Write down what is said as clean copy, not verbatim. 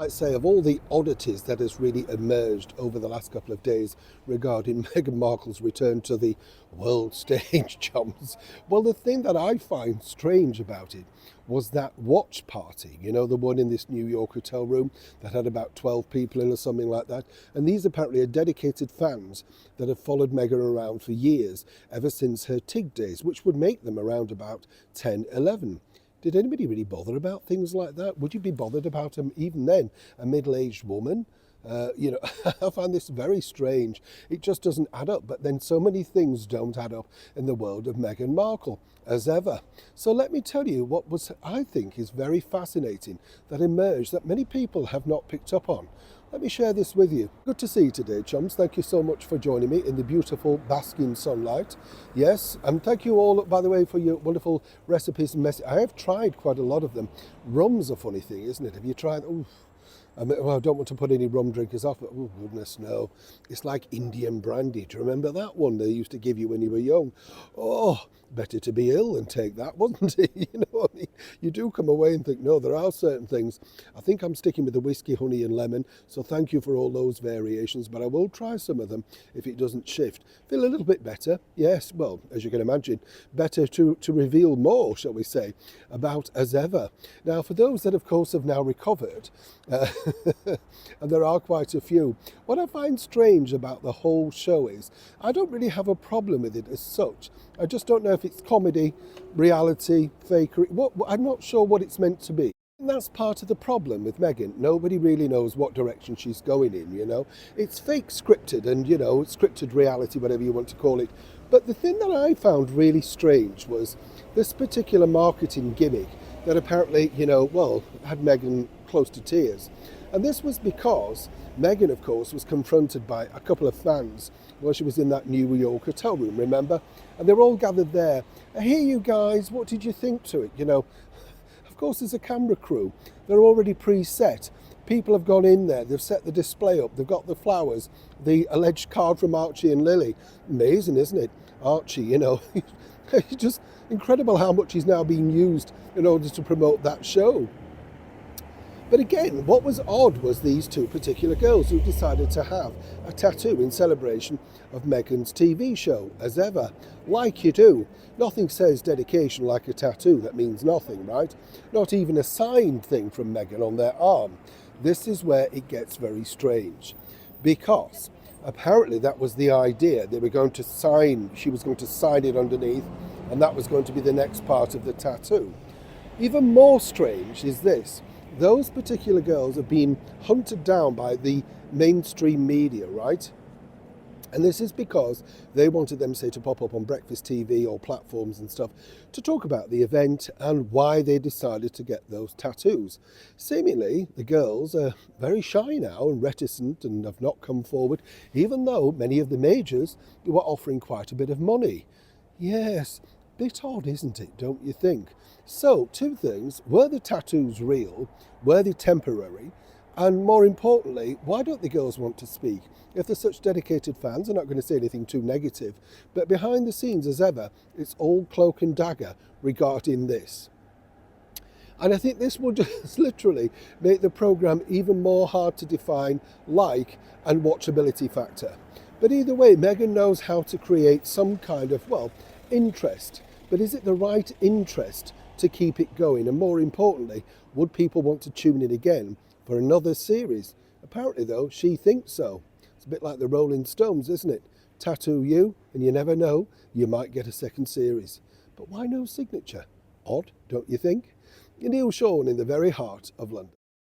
I'd say of all the oddities that has really emerged over the last couple of days regarding Meghan Markle's return to the world stage, chums, well, the thing that I find strange about it was that watch party, the one in this New York hotel room that had about 12 people in or something like that. And these apparently are dedicated fans that have followed Meghan around for years, ever since her TIG days, which would make them around about 10, 11. Did anybody really bother about things like that? Would you be bothered about them even then? A middle-aged woman? I find this very strange. It just doesn't add up. But then so many things don't add up in the world of Meghan Markle, as ever. So let me tell you what I think, is very fascinating that emerged that many people have not picked up on. Let me share this with you. Good to see you today, chums. Thank you so much for joining me in the beautiful basking sunlight. Yes, and thank you all, by the way, for your wonderful recipes and messages. I have tried quite a lot of them. Rum's a funny thing, isn't it? Have you tried? Ooh. I don't want to put any rum drinkers off, but oh goodness, no. It's like Indian brandy. Do you remember that one they used to give you when you were young? Oh, better to be ill than take that, wasn't it? You know what I mean? You do come away and think, no, there are certain things. I think I'm sticking with the whiskey, honey and lemon, so thank you for all those variations, but I will try some of them if it doesn't shift. Feel a little bit better, yes, well, as you can imagine, better to reveal more, shall we say, about as ever. Now, for those that, of course, have now recovered, and there are quite a few. What I find strange about the whole show is I don't really have a problem with it as such. I just don't know if it's comedy, reality, fakery. I'm not sure what it's meant to be. And that's part of the problem with Meghan. Nobody really knows what direction she's going in, It's fake scripted and, scripted reality, whatever you want to call it. But the thing that I found really strange was this particular marketing gimmick that apparently, had Meghan close to tears. And this was because Meghan, of course, was confronted by a couple of fans while she was in that New York hotel room, remember? And they were all gathered there. Hey, you guys, what did you think to it? Of course, there's a camera crew. They're already preset. People have gone in there. They've set the display up. They've got the flowers, the alleged card from Archie and Lily. Amazing, isn't it? Archie, it's just incredible how much he's now being used in order to promote that show. But again, what was odd was these two particular girls who decided to have a tattoo in celebration of Meghan's TV show, as ever. Like you do. Nothing says dedication like a tattoo that means nothing, right? Not even a signed thing from Meghan on their arm. This is where it gets very strange. Because apparently that was the idea. She was going to sign it underneath, and that was going to be the next part of the tattoo. Even more strange is this. Those particular girls have been hunted down by the mainstream media, right? And this is because they wanted them, say, to pop up on breakfast TV or platforms and stuff to talk about the event and why they decided to get those tattoos. Seemingly, the girls are very shy now and reticent and have not come forward, even though many of the majors were offering quite a bit of money. Yes, bit odd, isn't it, don't you think? So, two things. Were the tattoos real? Were they temporary? And more importantly, why don't the girls want to speak? If they're such dedicated fans, they're not going to say anything too negative. But behind the scenes, as ever, it's all cloak and dagger regarding this. And I think this will just literally make the programme even more hard to define and watchability factor. But either way, Meghan knows how to create some kind of, interest. But is it the right interest to keep it going? And more importantly, would people want to tune in again for another series? Apparently, though, she thinks so. It's a bit like the Rolling Stones, isn't it? Tattoo you, and you never know, you might get a second series. But why no signature? Odd, don't you think? Neil Sean in the very heart of London.